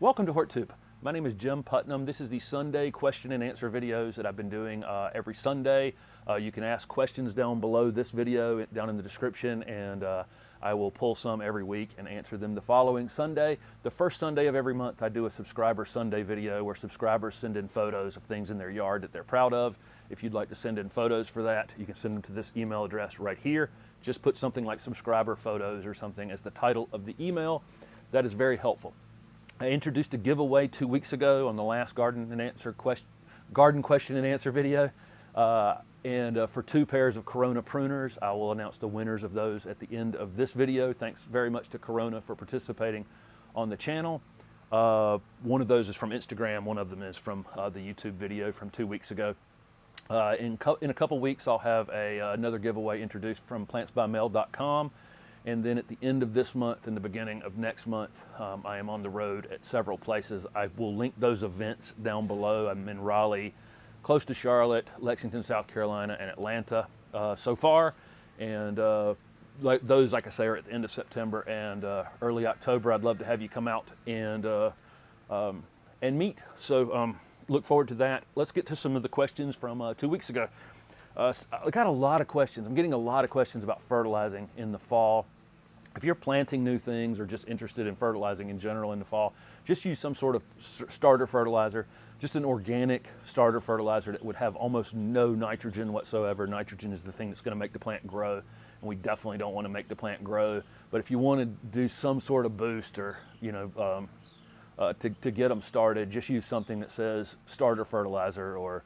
Welcome to HortTube. My name is Jim Putnam. This is the Sunday question and answer videos that I've been doing every Sunday. You can ask questions down below this video, down in the description, and I will pull some every week and answer them the following Sunday. The first Sunday of every month, I do a Subscriber Sunday video where subscribers send in photos of things in their yard that they're proud of. If you'd like to send in photos for that, you can send them to this email address right here. Just put something like subscriber photos or something as the title of the email. That is very helpful. I introduced a giveaway 2 weeks ago on the last garden question and answer video. For 2 pairs of Corona pruners, I will announce the winners of those at the end of this video. Thanks very much to Corona for participating on the channel. One of those is from Instagram, one of them is from the YouTube video from 2 weeks ago. In a couple weeks, I'll have another giveaway introduced from plantsbymail.com. And then at the end of this month and the beginning of next month, I am on the road at several places. I will link those events down below. I'm in Raleigh, close to Charlotte, Lexington, South Carolina, and Atlanta so far. And those, like I say, are at the end of September and early October. I'd love to have you come out and meet. So look forward to that. Let's get to some of the questions from 2 weeks ago. I got a lot of questions. I'm getting a lot of questions about fertilizing in the fall. If you're planting new things or just interested in fertilizing in general in the fall, just use some sort of starter fertilizer, just an organic starter fertilizer that would have almost no nitrogen whatsoever. Nitrogen is the thing that's going to make the plant grow, and we definitely don't want to make the plant grow. But if you want to do some sort of boost or, to get them started, just use something that says starter fertilizer or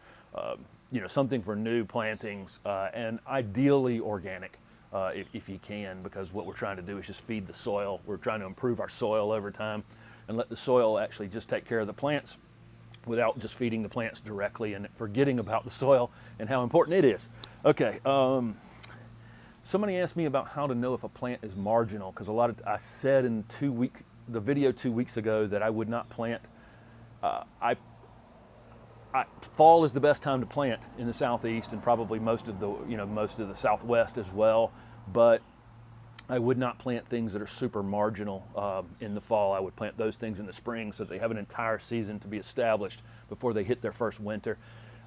something for new plantings, and ideally organic if you can, because what we're trying to do is just feed the soil. We're trying to improve our soil over time and let the soil actually just take care of the plants without just feeding the plants directly and forgetting about the soil and how important it is. Okay, somebody asked me about how to know if a plant is marginal, because I said in the video 2 weeks ago that I would not plant. Fall is the best time to plant in the southeast and probably most of the southwest as well, but I would not plant things that are super marginal in the fall. I would plant those things in the spring so that they have an entire season to be established before they hit their first winter.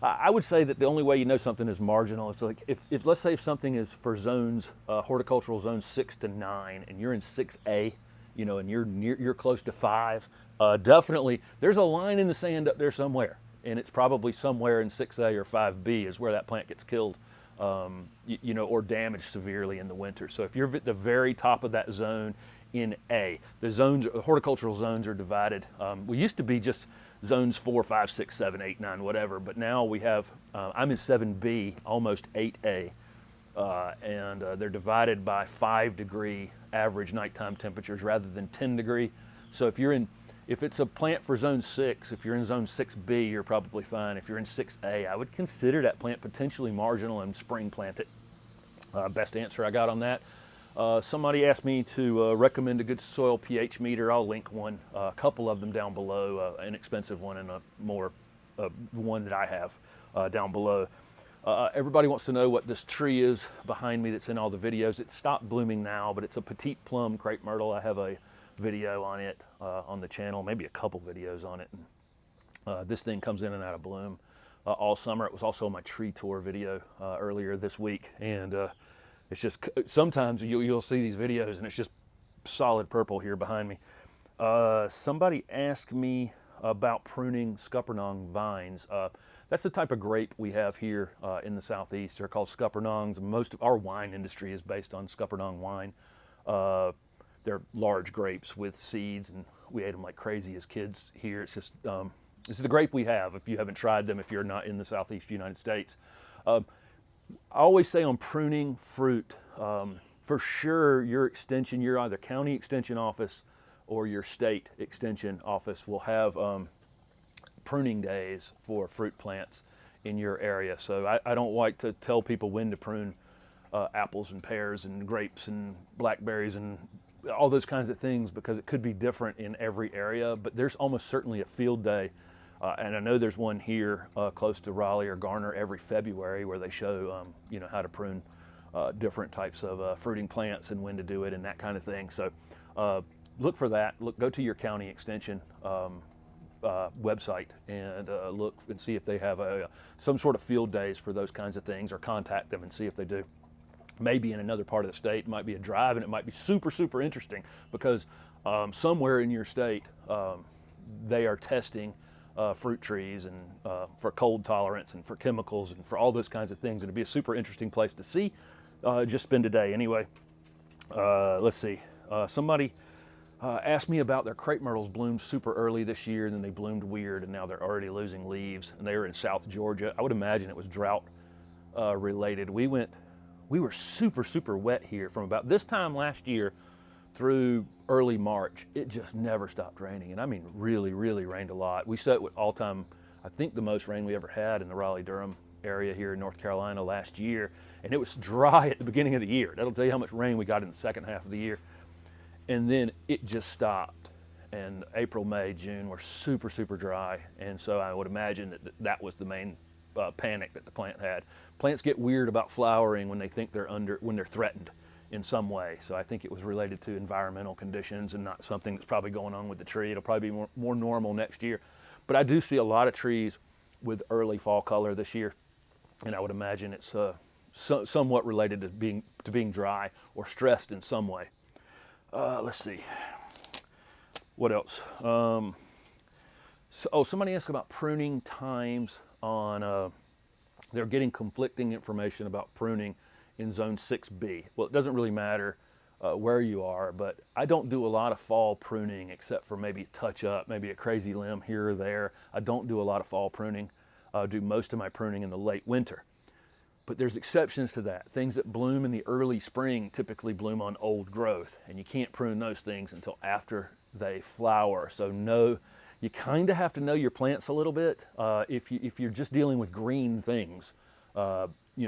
I would say that the only way you know something is marginal, it's like if let's say if something is for zones, horticultural zones 6 to 9, and you're in 6A, and you're close to 5, definitely there's a line in the sand up there somewhere. And it's probably somewhere in 6A or 5B is where that plant gets killed, or damaged severely in the winter. So if you're at the very top of that zone in A, the horticultural zones are divided. We used to be just zones 4, 5, 6, 7, 8, 9, whatever, but now we have, I'm in 7B, almost 8A, and they're divided by 5-degree average nighttime temperatures rather than 10-degree. So if it's a plant for zone 6, if you're in zone 6B, you're probably fine. If you're in 6A, I would consider that plant potentially marginal and spring plant it. Best answer I got on that. Somebody asked me to recommend a good soil pH meter. I'll link one, a couple of them down below, an inexpensive one and a more one that I have down below. Everybody wants to know what this tree is behind me that's in all the videos. It's stopped blooming now, but it's a petite plum crepe myrtle. I have a video on it on the channel, maybe a couple videos on it. And, this thing comes in and out of bloom all summer. It was also on my tree tour video earlier this week, and it's just sometimes you'll see these videos and it's just solid purple here behind me. Somebody asked me about pruning scuppernong vines. That's the type of grape we have here in the southeast. They're called scuppernongs. Most of our wine industry is based on scuppernong wine. They're large grapes with seeds, and we ate them like crazy as kids here. It's just, it's the grape we have if you haven't tried them, if you're not in the southeast United States. I always say on pruning fruit, for sure your either county extension office or your state extension office will have pruning days for fruit plants in your area. So I don't like to tell people when to prune apples and pears and grapes and blackberries and all those kinds of things, because it could be different in every area, but there's almost certainly a field day. And I know there's one here close to Raleigh or Garner every February where they show, how to prune different types of fruiting plants and when to do it and that kind of thing. So look for that. Go to your county extension website and look and see if they have some sort of field days for those kinds of things, or contact them and see if they do. Maybe in another part of the state, it might be a drive, and it might be super, super interesting because somewhere in your state, they are testing fruit trees and for cold tolerance and for chemicals and for all those kinds of things. It'd be a super interesting place to see. Just spend a day anyway. Let's see. Somebody asked me about their crepe myrtles bloomed super early this year, and then they bloomed weird, and now they're already losing leaves. And they were in South Georgia. I would imagine it was drought related. We were super, super wet here from about this time last year through early March. It just never stopped raining, and I mean really, really rained a lot. We set with all-time, I think the most rain we ever had in the Raleigh-Durham area here in North Carolina last year, and it was dry at the beginning of the year. That'll tell you how much rain we got in the second half of the year. And then it just stopped, and April, May, June were super, super dry, and so I would imagine that was the main panic that the plant had. Plants get weird about flowering when they think when they're threatened in some way. So I think it was related to environmental conditions and not something that's probably going on with the tree. It'll probably be more normal next year. But I do see a lot of trees with early fall color this year, and I would imagine it's somewhat related to being dry or stressed in some way. Let's see. What else? Somebody asked about pruning times on, they're getting conflicting information about pruning in zone 6B. Well, it doesn't really matter where you are, but I don't do a lot of fall pruning except for maybe touch up, maybe a crazy limb here or there. I don't do a lot of fall pruning. I do most of my pruning in the late winter. But there's exceptions to that. Things that bloom in the early spring typically bloom on old growth, and you can't prune those things until after they flower. So you kind of have to know your plants a little bit. If you're just dealing with green things,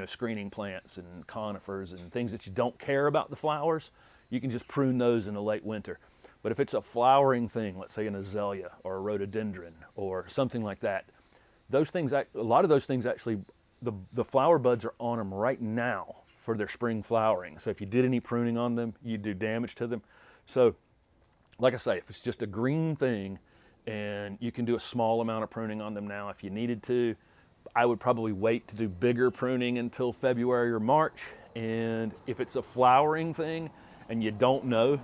screening plants and conifers and things that you don't care about the flowers, you can just prune those in the late winter. But if it's a flowering thing, let's say an azalea or a rhododendron or something like that, a lot of those things actually, the flower buds are on them right now for their spring flowering. So if you did any pruning on them, you do damage to them. So like I say, if it's just a green thing and you can do a small amount of pruning on them now if you needed to, I would probably wait to do bigger pruning until February or March. And if it's a flowering thing and you don't know,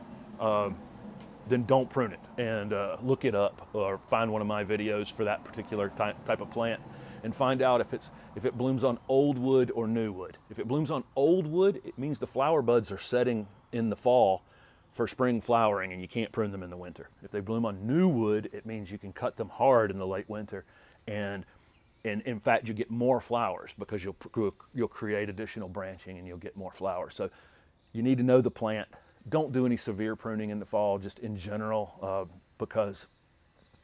then don't prune it, and look it up or find one of my videos for that particular type of plant and find out if it blooms on old wood or new wood. If it blooms on old wood, it means the flower buds are setting in the fall for spring flowering and you can't prune them in the winter. If they bloom on new wood, it means you can cut them hard in the late winter, and in fact you get more flowers because you'll create additional branching and you'll get more flowers. So you need to know the plant. Don't do any severe pruning in the fall, just in general, because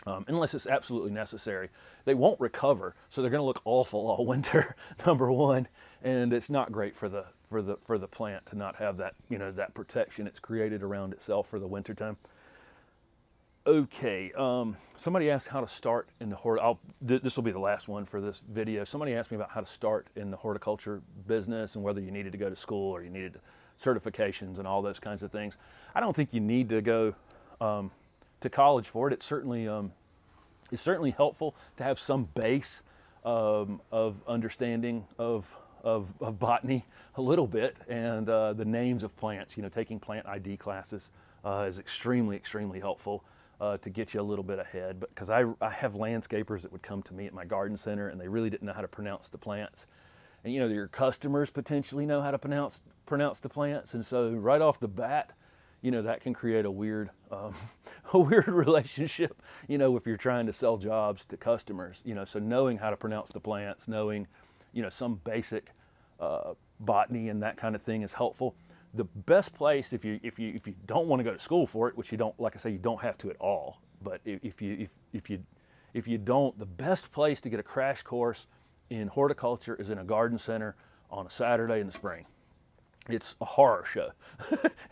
unless it's absolutely necessary, they won't recover. So they're going to look awful all winter, number one, and it's not great for the plant to not have that that protection it's created around itself for the winter time. Okay, somebody asked how to start in the this will be the last one for this video. Somebody asked me about how to start in the horticulture business and whether you needed to go to school or you needed certifications and all those kinds of things. I don't think you need to go to college for it. It's certainly helpful to have some base of understanding of botany a little bit, and the names of plants. Taking plant ID classes is extremely, extremely helpful to get you a little bit ahead. But because I have landscapers that would come to me at my garden center and they really didn't know how to pronounce the plants, and your customers potentially know how to pronounce the plants, and so right off the bat, that can create a weird relationship, if you're trying to sell jobs to customers, so knowing how to pronounce the plants, knowing, some basic botany and that kind of thing is helpful. The best place, if you don't want to go to school for it, which you don't, like I say, you don't have to at all, but if you don't, the best place to get a crash course in horticulture is in a garden center on a Saturday in the spring. It's a horror show.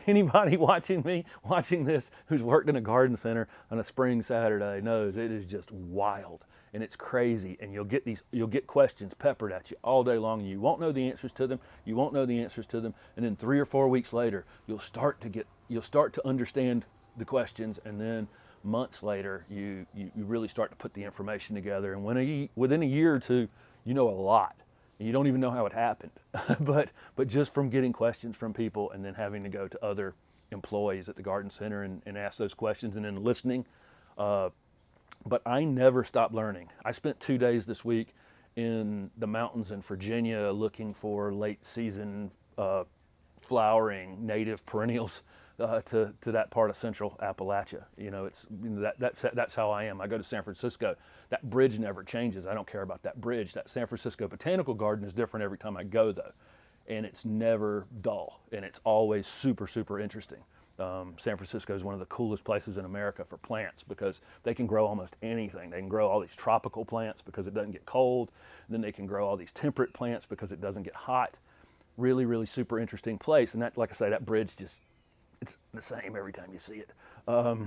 Anybody watching this who's worked in a garden center on a spring Saturday knows it is just wild and it's crazy, and you'll get questions peppered at you all day long and you won't know the answers to them. And then 3 or 4 weeks later, you'll start to understand the questions, and then months later, you really start to put the information together. And within a year or two, you know a lot. And you don't even know how it happened. but just from getting questions from people and then having to go to other employees at the garden center and ask those questions and then listening. But I never stopped learning. I spent 2 days this week in the mountains in Virginia looking for late season flowering native perennials to that part of central Appalachia. That's how I am. I go to San Francisco. That bridge never changes. I don't care about that bridge. That San Francisco Botanical Garden is different every time I go though. And it's never dull, and it's always super, super interesting. San Francisco is one of the coolest places in America for plants because they can grow almost anything. They can grow all these tropical plants because it doesn't get cold. And then they can grow all these temperate plants because it doesn't get hot. Really, really super interesting place. And that, like I say, that bridge it's the same every time you see it. Not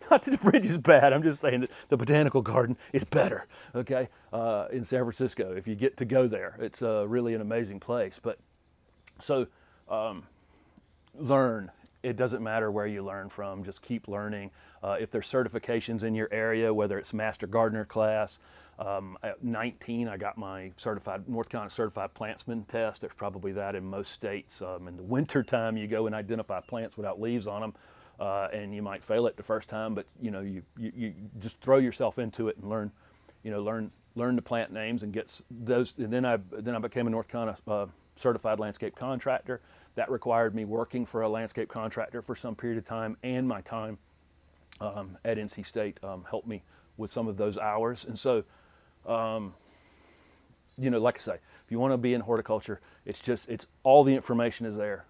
that the bridge is bad, I'm just saying that the botanical garden is better, okay, in San Francisco. If you get to go there, it's really an amazing place. But so learn. It doesn't matter where you learn from, just keep learning. If there's certifications in your area, whether it's Master Gardener class, at 19, I got my North Carolina Certified Plantsman test. There's probably that in most states. In the winter time, you go and identify plants without leaves on them, and you might fail it the first time, but you just throw yourself into it and learn the plant names and get those. And then I became a North Carolina Certified Landscape Contractor. That required me working for a landscape contractor for some period of time, and my time at NC State helped me with some of those hours. And so, like I say, if you want to be in horticulture, it's all the information is there.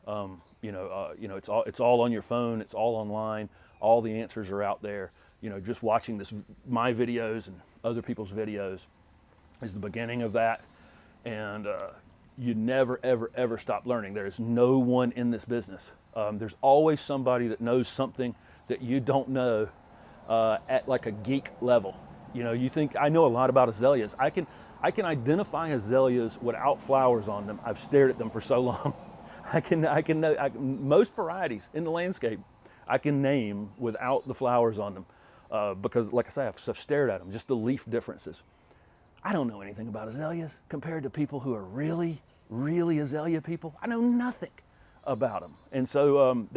It's all on your phone. It's all online. All the answers are out there. Just watching my videos and other people's videos is the beginning of that. And you never, ever, ever stop learning. There is no one in this business. There's always somebody that knows something that you don't know at like a geek level. You think I know a lot about azaleas. I can identify azaleas without flowers on them. I've stared at them for so long. I can know most varieties in the landscape. I can name without the flowers on them because, like I say, I've stared at them. Just the leaf differences. I don't know anything about azaleas compared to people who are really, really azalea people. I know nothing about them, and so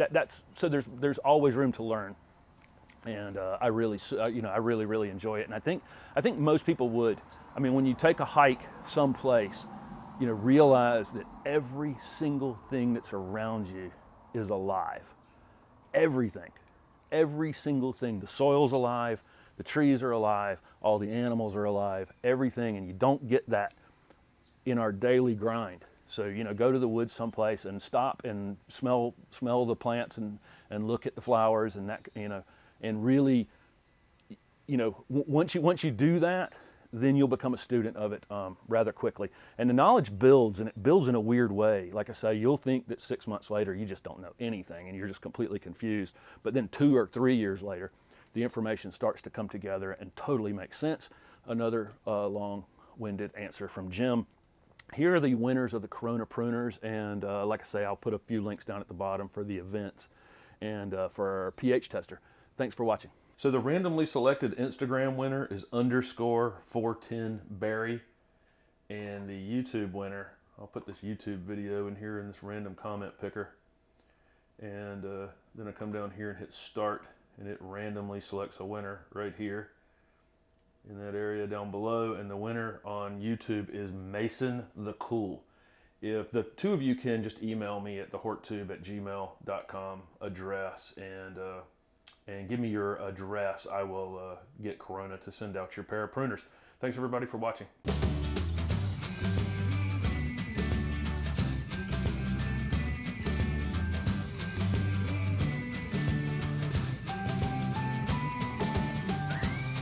there's always room to learn. And I really enjoy it. And I think most people would. I mean, when you take a hike someplace, realize that every single thing that's around you is alive. Everything, every single thing. The soil's alive, the trees are alive, all the animals are alive, everything. And you don't get that in our daily grind. So, go to the woods someplace and stop and smell the plants and look at the flowers and that, and really, once you do that, then you'll become a student of it rather quickly. And the knowledge builds, and it builds in a weird way. Like I say, you'll think that 6 months later you just don't know anything and you're just completely confused. But then 2 or 3 years later, the information starts to come together and totally makes sense. Another long-winded answer from Jim. Here are the winners of the Corona Pruners, and like I say, I'll put a few links down at the bottom for the events and for our pH tester. Thanks for watching. So the randomly selected Instagram winner is _410berry, and the YouTube winner, I'll put this YouTube video in here in this random comment picker, and then I come down here and hit start, and it randomly selects a winner right here in that area down below. And the winner on YouTube is Mason the Cool. If the two of you can just email me at the horttube@gmail.com address and give me your address, I will get Corona to send out your pair of pruners. Thanks everybody for watching.